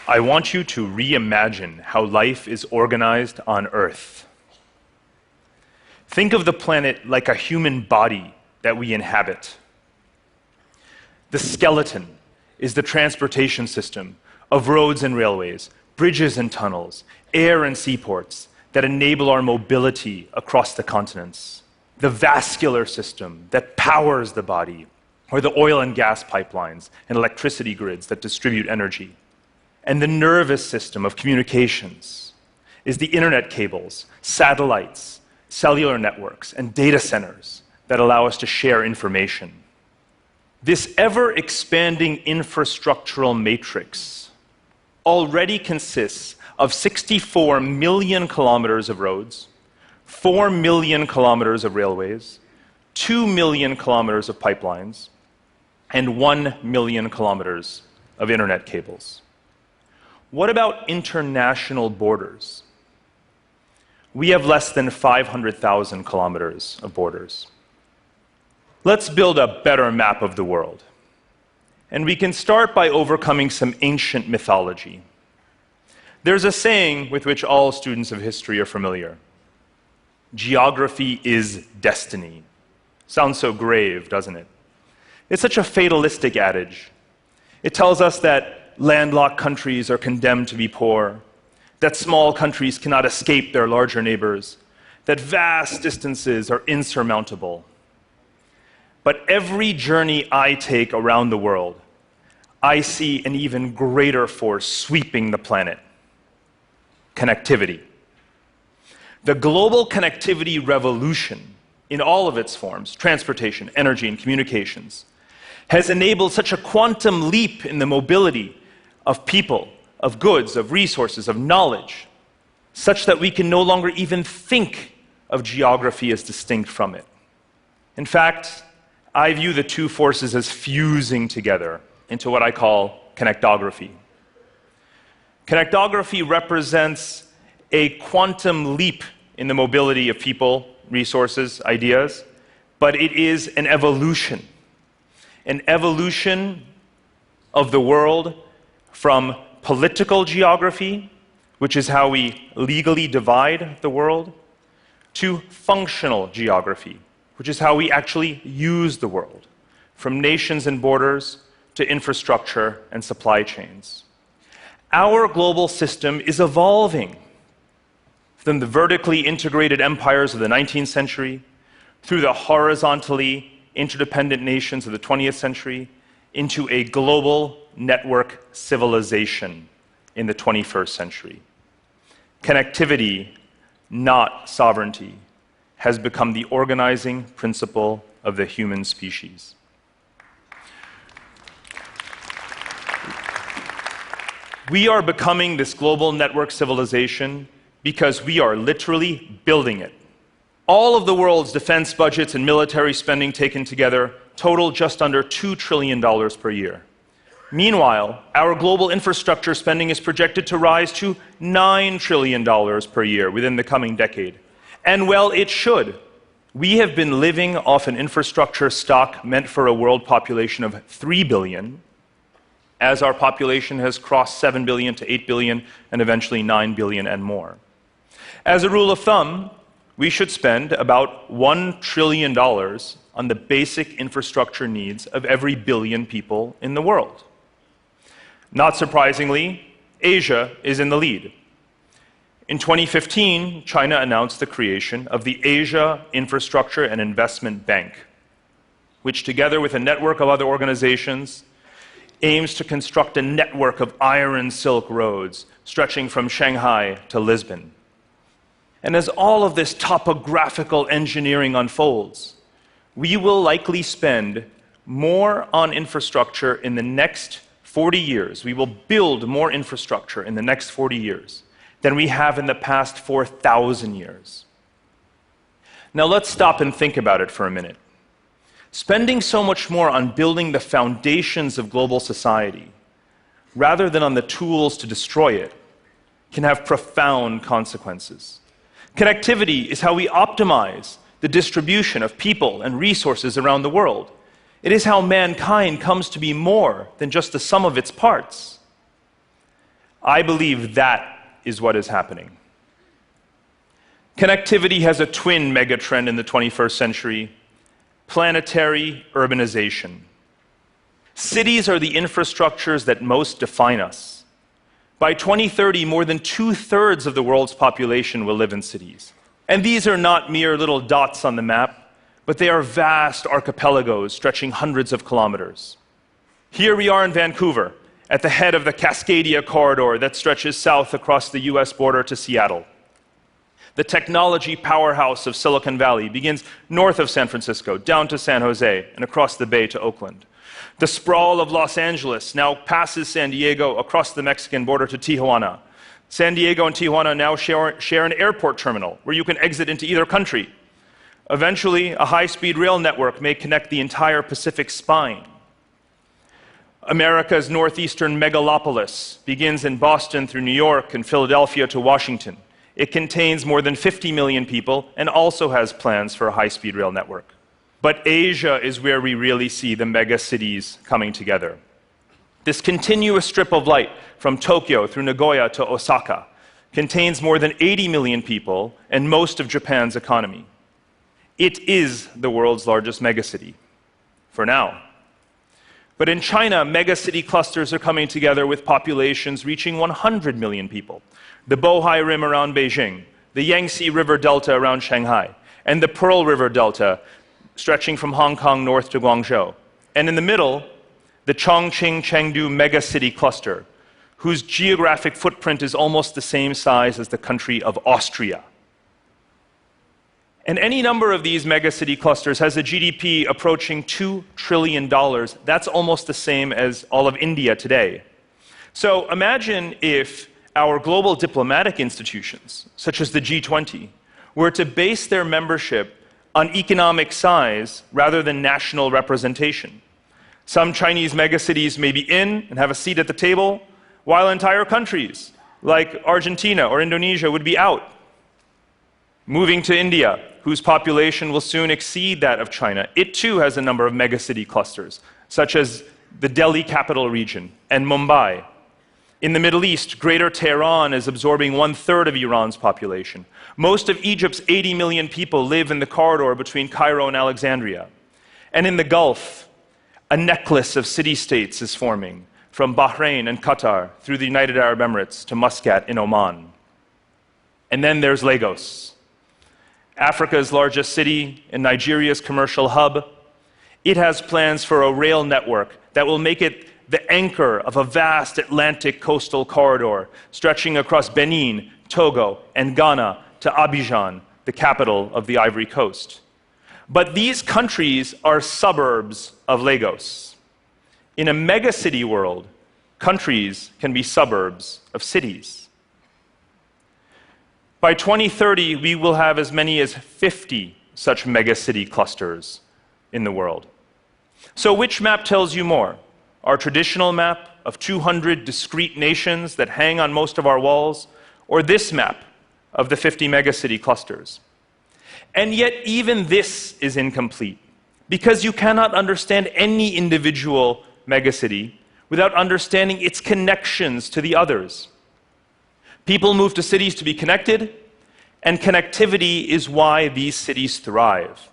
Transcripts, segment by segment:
I want you to reimagine how life is organized on Earth. Think of the planet like a human body that we inhabit. The skeleton is the transportation system of roads and railways, bridges and tunnels, air and seaports that enable our mobility across the continents. The vascular system that powers the body, or the oil and gas pipelines and electricity grids that distribute energy. And the nervous system of communications is the internet cables, satellites, cellular networks, and data centers that allow us to share information. This ever-expanding infrastructural matrix already consists of 64 million kilometers of roads, 4 million kilometers of railways, 2 million kilometers of pipelines, and 1 million kilometers of internet cables. What about international borders? We have less than 500,000 kilometers of borders. Let's build a better map of the world. And we can start by overcoming some ancient mythology. There's a saying with which all students of history are familiar. Geography is destiny. Sounds so grave, doesn't it? It's such a fatalistic adage. It tells us that landlocked countries are condemned to be poor, that small countries cannot escape their larger neighbors, that vast distances are insurmountable. But every journey I take around the world, I see an even greater force sweeping the planet: connectivity. The global connectivity revolution, in all of its forms, transportation, energy, and communications, has enabled such a quantum leap in the mobility of people, of goods, of resources, of knowledge, such that we can no longer even think of geography as distinct from it. In fact, I view the two forces as fusing together into what I call connectography. Connectography represents a quantum leap in the mobility of people, resources, ideas, but it is an evolution of the world from political geography, which is how we legally divide the world, to functional geography, which is how we actually use the world, from nations and borders to infrastructure and supply chains. Our global system is evolving from the vertically integrated empires of the 19th century through the horizontally interdependent nations of the 20th century into a global network civilization in the 21st century. Connectivity, not sovereignty, has become the organizing principle of the human species. We are becoming this global network civilization because we are literally building it. All of the world's defense budgets and military spending taken together total just under $2 trillion per year. Meanwhile, our global infrastructure spending is projected to rise to $9 trillion per year within the coming decade. And well, it should. We have been living off an infrastructure stock meant for a world population of 3 billion, as our population has crossed 7 billion to 8 billion, and eventually 9 billion and more. As a rule of thumb, we should spend about $1 trillion on the basic infrastructure needs of every billion people in the world. Not surprisingly, Asia is in the lead. In 2015, China announced the creation of the Asia Infrastructure and Investment Bank, which, together with a network of other organizations, aims to construct a network of iron silk roads stretching from Shanghai to Lisbon. And as all of this topographical engineering unfolds, we will likely spend more on infrastructure in the next 40 years. We will build more infrastructure in the next 40 years than we have in the past 4,000 years. Now let's stop and think about it for a minute. Spending so much more on building the foundations of global society, rather than on the tools to destroy it, can have profound consequences. Connectivity is how we optimize the distribution of people and resources around the world. It is how mankind comes to be more than just the sum of its parts. I believe that is what is happening. Connectivity has a twin megatrend in the 21st century: planetary urbanization. Cities are the infrastructures that most define us. By 2030, more than 2/3 of the world's population will live in cities. And these are not mere little dots on the map, but they are vast archipelagos stretching hundreds of kilometers. Here we are in Vancouver, at the head of the Cascadia corridor that stretches south across the US border to Seattle. The technology powerhouse of Silicon Valley begins north of San Francisco, down to San Jose, and across the bay to Oakland. The sprawl of Los Angeles now passes San Diego across the Mexican border to Tijuana. San Diego and Tijuana now share an airport terminal where you can exit into either country. Eventually, a high-speed rail network may connect the entire Pacific spine. America's northeastern megalopolis begins in Boston through New York and Philadelphia to Washington. It contains more than 50 million people and also has plans for a high-speed rail network. But Asia is where we really see the megacities coming together. This continuous strip of light from Tokyo through Nagoya to Osaka contains more than 80 million people and most of Japan's economy. It is the world's largest megacity, for now. But in China, megacity clusters are coming together with populations reaching 100 million people. The Bohai Rim around Beijing, the Yangtze River Delta around Shanghai, and the Pearl River Delta stretching from Hong Kong north to Guangzhou. And in the middle, the Chongqing-Chengdu megacity cluster, whose geographic footprint is almost the same size as the country of Austria. And any number of these megacity clusters has a GDP approaching $2 trillion. That's almost the same as all of India today. So imagine if our global diplomatic institutions, such as the G20, were to base their membership on economic size rather than national representation. Some Chinese megacities may be in and have a seat at the table, while entire countries, like Argentina or Indonesia, would be out. Moving to India, whose population will soon exceed that of China, it too has a number of megacity clusters, such as the Delhi capital region and Mumbai. In the Middle East, Greater Tehran is absorbing 1/3 of Iran's population. Most of Egypt's 80 million people live in the corridor between Cairo and Alexandria. And in the Gulf, a necklace of city-states is forming, from Bahrain and Qatar through the United Arab Emirates to Muscat in Oman. And then there's Lagos, Africa's largest city and Nigeria's commercial hub. It has plans for a rail network that will make it the anchor of a vast Atlantic coastal corridor stretching across Benin, Togo, and Ghana to Abidjan, the capital of the Ivory Coast. But these countries are suburbs of Lagos. In a megacity world, countries can be suburbs of cities. By 2030, we will have as many as 50 such megacity clusters in the world. So which map tells you more? Our traditional map of 200 discrete nations that hang on most of our walls, or this map of the 50 megacity clusters? And yet even this is incomplete, because you cannot understand any individual megacity without understanding its connections to the others. People move to cities to be connected, and connectivity is why these cities thrive.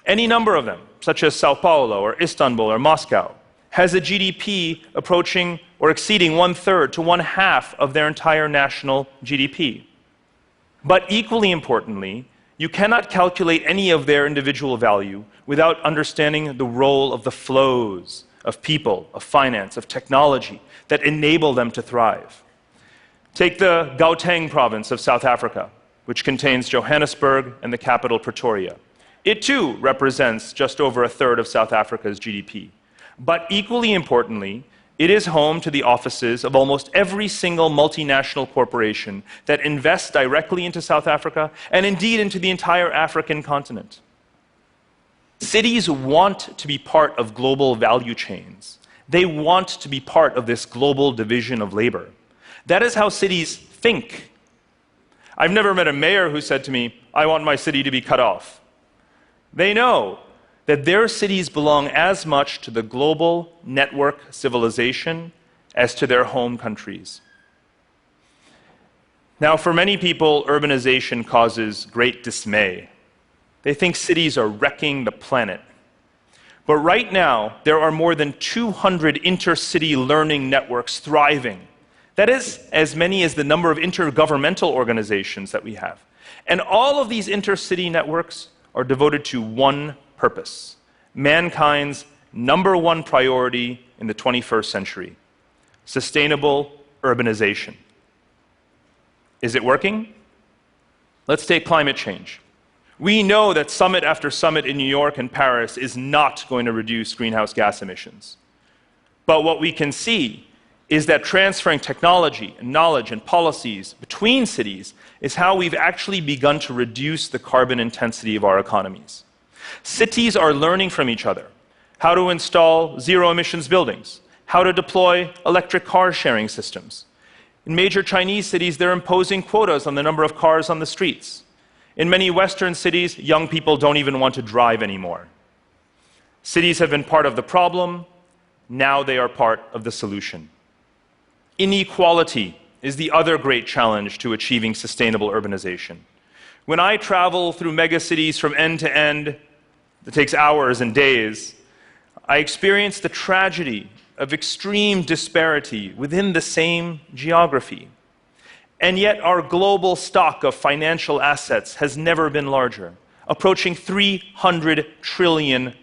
Any number of them, such as Sao Paulo or Istanbul or Moscow, has a GDP approaching or exceeding 1/3 to 1/2 of their entire national GDP. But equally importantly, you cannot calculate any of their individual value without understanding the role of the flows of people, of finance, of technology that enable them to thrive. Take the Gauteng province of South Africa, which contains Johannesburg and the capital Pretoria. It too represents just over 1/3 of South Africa's GDP. But equally importantly, it is home to the offices of almost every single multinational corporation that invests directly into South Africa and indeed into the entire African continent. Cities want to be part of global value chains. They want to be part of this global division of labor. That is how cities think. I've never met a mayor who said to me, "I want my city to be cut off." They know that their cities belong as much to the global network civilization as to their home countries. Now, for many people, urbanization causes great dismay. They think cities are wrecking the planet. But right now, there are more than 200 intercity learning networks thriving. That is as many as the number of intergovernmental organizations that we have. And all of these intercity networks are devoted to one purpose: mankind's number one priority in the 21st century: sustainable urbanization. Is it working? Let's take climate change. We know that summit after summit in New York and Paris is not going to reduce greenhouse gas emissions. But what we can see is that transferring technology and knowledge and policies between cities is how we've actually begun to reduce the carbon intensity of our economies. Cities are learning from each other how to install zero-emissions buildings, how to deploy electric car sharing systems. In major Chinese cities, they're imposing quotas on the number of cars on the streets. In many Western cities, young people don't even want to drive anymore. Cities have been part of the problem. Now they are part of the solution. Inequality is the other great challenge to achieving sustainable urbanization. When I travel through megacities from end to end, it takes hours and days, I experience the tragedy of extreme disparity within the same geography. And yet our global stock of financial assets has never been larger, approaching $300 trillion.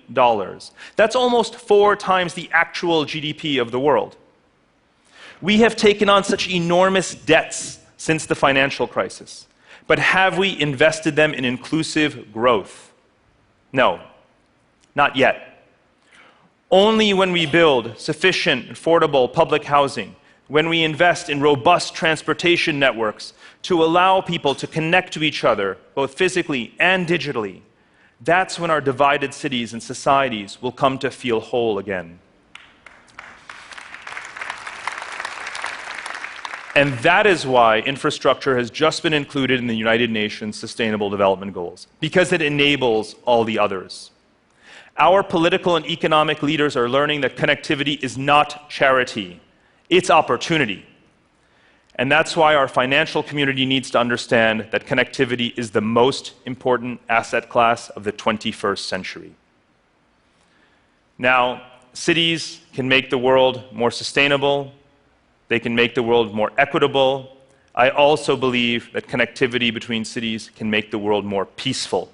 That's almost 4 times the actual GDP of the world. We have taken on such enormous debts since the financial crisis. But have we invested them in inclusive growth? No, not yet. Only when we build sufficient, affordable public housing, when we invest in robust transportation networks to allow people to connect to each other, both physically and digitally, that's when our divided cities and societies will come to feel whole again. And that is why infrastructure has just been included in the United Nations Sustainable Development Goals, because it enables all the others. Our political and economic leaders are learning that connectivity is not charity, it's opportunity. And that's why our financial community needs to understand that connectivity is the most important asset class of the 21st century. Now, cities can make the world more sustainable. They can make the world more equitable. I also believe that connectivity between cities can make the world more peaceful.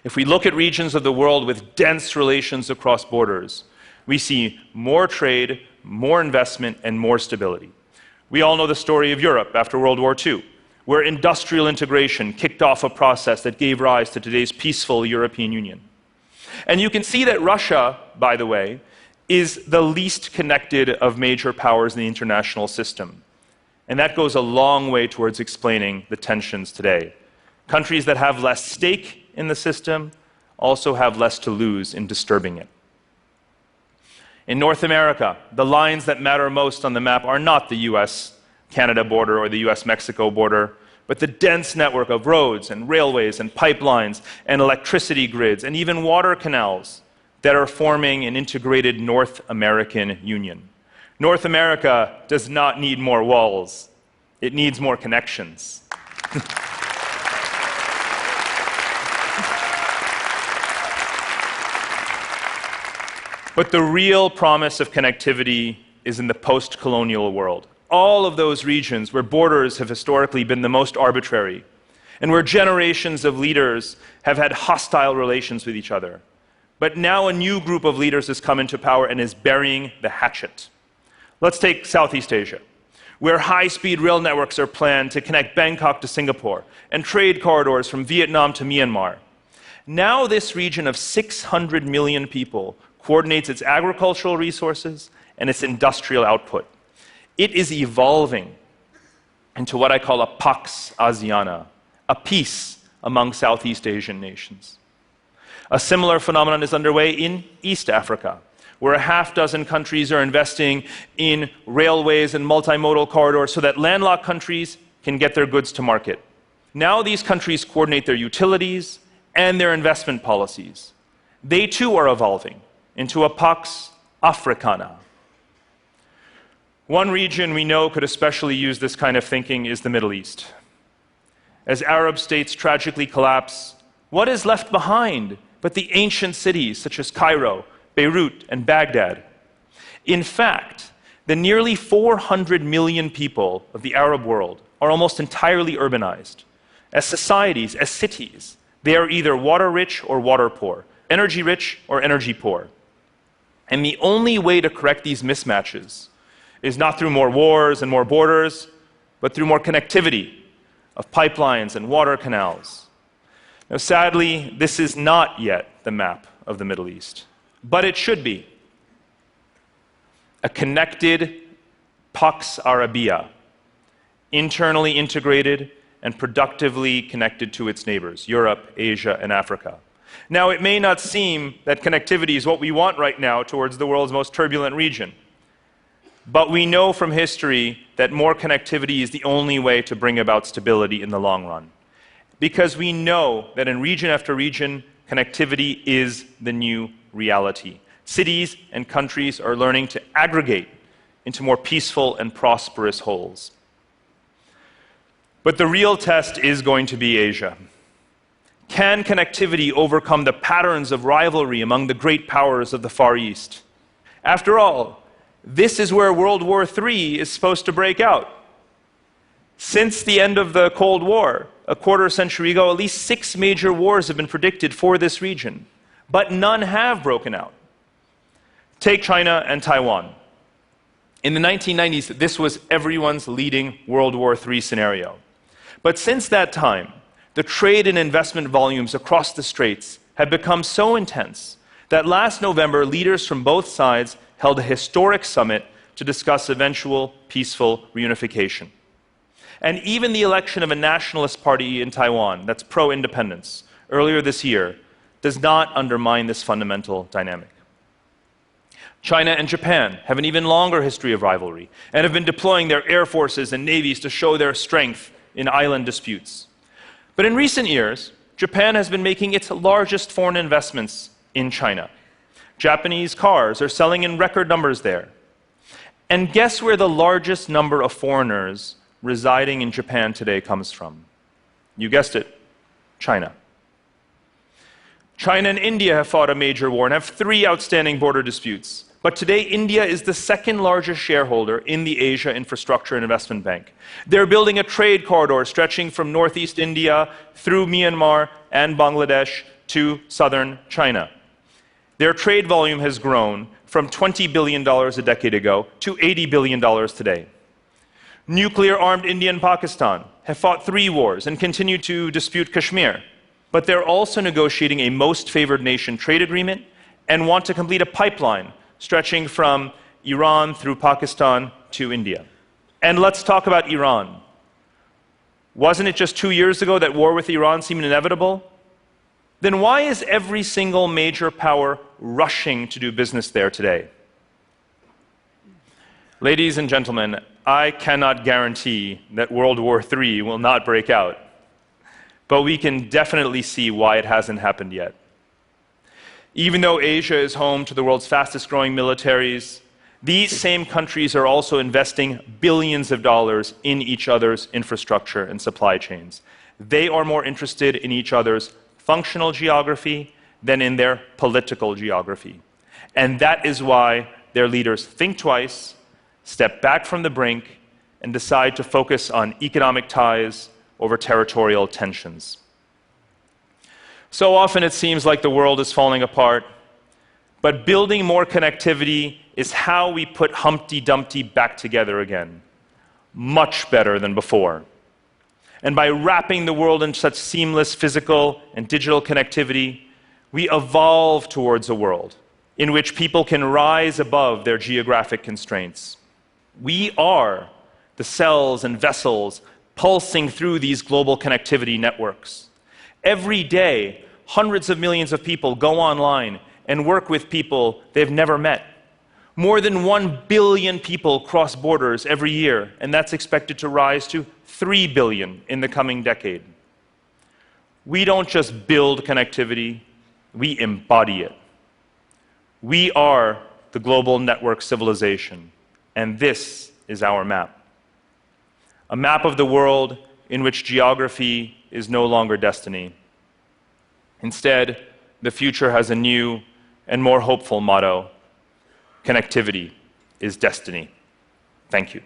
If we look at regions of the world with dense relations across borders, we see more trade, more investment, and more stability. We all know the story of Europe after World War II, where industrial integration kicked off a process that gave rise to today's peaceful European Union. And you can see that Russia, by the way, is the least connected of major powers in the international system. And that goes a long way towards explaining the tensions today. Countries that have less stake in the system also have less to lose in disturbing it. In North America, the lines that matter most on the map are not the US-Canada border or the US-Mexico border, but the dense network of roads and railways and pipelines and electricity grids and even water canals that are forming an integrated North American Union. North America does not need more walls. It needs more connections. But the real promise of connectivity is in the post-colonial world. All of those regions where borders have historically been the most arbitrary, and where generations of leaders have had hostile relations with each other. But now a new group of leaders has come into power and is burying the hatchet. Let's take Southeast Asia, where high-speed rail networks are planned to connect Bangkok to Singapore, and trade corridors from Vietnam to Myanmar. Now this region of 600 million people coordinates its agricultural resources and its industrial output. It is evolving into what I call a Pax Asiana, a peace among Southeast Asian nations. A similar phenomenon is underway in East Africa, where a half-dozen countries are investing in railways and multimodal corridors so that landlocked countries can get their goods to market. Now these countries coordinate their utilities and their investment policies. They too are evolving into a Pax Africana. One region we know could especially use this kind of thinking is the Middle East. As Arab states tragically collapse, what is left behind but the ancient cities such as Cairo, Beirut, and Baghdad? In fact, the nearly 400 million people of the Arab world are almost entirely urbanized. As societies, as cities, they are either water-rich or water-poor, energy-rich or energy-poor. And the only way to correct these mismatches is not through more wars and more borders, but through more connectivity of pipelines and water canals. Now, sadly, this is not yet the map of the Middle East, but it should be. A connected Pax Arabia, internally integrated and productively connected to its neighbors, Europe, Asia, and Africa. Now, it may not seem that connectivity is what we want right now towards the world's most turbulent region, but we know from history that more connectivity is the only way to bring about stability in the long run. Because we know that in region after region, connectivity is the new reality. Cities and countries are learning to aggregate into more peaceful and prosperous wholes. But the real test is going to be Asia. Can connectivity overcome the patterns of rivalry among the great powers of the Far East? After all, this is where World War III is supposed to break out. Since the end of the Cold War, a quarter century ago, at least 6 major wars have been predicted for this region, but none have broken out. Take China and Taiwan. In the 1990s, this was everyone's leading World War III scenario. But since that time, the trade and investment volumes across the straits have become so intense that last November, leaders from both sides held a historic summit to discuss eventual peaceful reunification. And even the election of a nationalist party in Taiwan that's pro-independence earlier this year does not undermine this fundamental dynamic. China and Japan have an even longer history of rivalry and have been deploying their air forces and navies to show their strength in island disputes. But in recent years, Japan has been making its largest foreign investments in China. Japanese cars are selling in record numbers there. And guess where the largest number of foreigners residing in Japan today comes from? You guessed it, China. China and India have fought a major war and have 3 outstanding border disputes. But today, India is the second largest shareholder in the Asia Infrastructure and Investment Bank. They're building a trade corridor stretching from northeast India through Myanmar and Bangladesh to southern China. Their trade volume has grown from $20 billion a decade ago to $80 billion today. Nuclear-armed India and Pakistan have fought 3 wars and continue to dispute Kashmir. But they're also negotiating a most favored nation trade agreement and want to complete a pipeline stretching from Iran through Pakistan to India. And let's talk about Iran. Wasn't it just 2 years ago that war with Iran seemed inevitable? Then why is every single major power rushing to do business there today? Ladies and gentlemen, I cannot guarantee that World War III will not break out, but we can definitely see why it hasn't happened yet. Even though Asia is home to the world's fastest growing militaries, these same countries are also investing billions of dollars in each other's infrastructure and supply chains. They are more interested in each other's functional geography than in their political geography. And that is why their leaders think twice, step back from the brink, and decide to focus on economic ties over territorial tensions. So often it seems like the world is falling apart, but building more connectivity is how we put Humpty Dumpty back together again, much better than before. And by wrapping the world in such seamless physical and digital connectivity, we evolve towards a world in which people can rise above their geographic constraints. We are the cells and vessels pulsing through these global connectivity networks. Every day, hundreds of millions of people go online and work with people they've never met. More than 1 billion people cross borders every year, and that's expected to rise to 3 billion in the coming decade. We don't just build connectivity, we embody it. We are the global network civilization, and this is our map. A map of the world in which geography is no longer destiny. Instead, the future has a new and more hopeful motto: connectivity is destiny. Thank you.